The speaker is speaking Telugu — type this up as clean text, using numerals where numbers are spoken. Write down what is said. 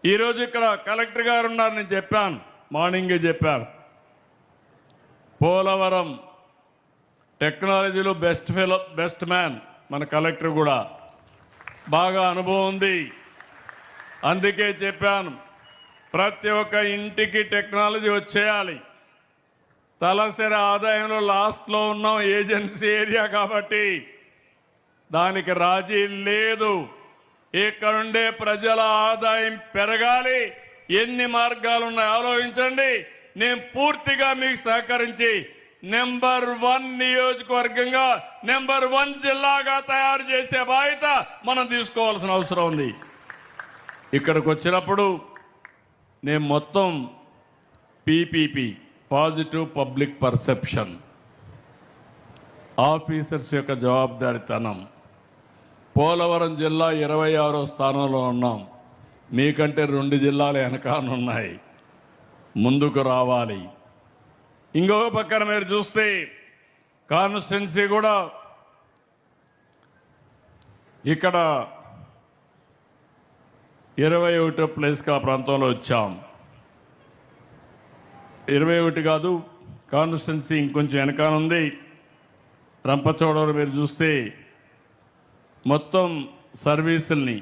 ఈరోజు ఇక్కడ కలెక్టర్ గారు ఉన్నారు, నేను చెప్పాను, మార్నింగే చెప్పాను. పోలవరం టెక్నాలజీలో బెస్ట్ మ్యాన్ మన కలెక్టర్ కూడా బాగా అనుభవం ఉంది. అందుకే చెప్పాను, ప్రతి ఒక్క ఇంటికి టెక్నాలజీ వచ్చేయాలి. తలసరి ఆదాయంలో లాస్ట్లో ఉన్నాం, ఏజెన్సీ ఏరియా కాబట్టి దానికి రాజీ లేదు. ఇక్కడుండే ప్రజల ఆదాయం పెరగాలి. ఎన్ని మార్గాలు ఉన్నాయో ఆలోచించండి. నేను పూర్తిగా మీకు సహకరించి నెంబర్ 1 నియోజకవర్గంగా నెంబర్ 1 జిల్లాగా తయారు చేసే బాధ్యత మనం తీసుకోవాల్సిన అవసరం ఉంది. ఇక్కడికి వచ్చినప్పుడు నేను మొత్తం PPP, positive public perception, officers యొక్క జవాబుదారీతనం. పోలవరం జిల్లా 26వ స్థానంలో ఉన్నాం. మీకంటే 2 జిల్లాలు వెనకానున్నాయి, ముందుకు రావాలి. ఇంకొక పక్కన మీరు చూస్తే కాన్స్టిట్యున్సీ కూడా ఇక్కడ 21వ ప్లేస్కి ఆ ప్రాంతంలో వచ్చాం. 21 కాదు, కాన్స్టిట్యున్సీ ఇంకొంచెం వెనకానుంది. రంపచోడవరం మీరు చూస్తే మొత్తం సర్వీసుల్ని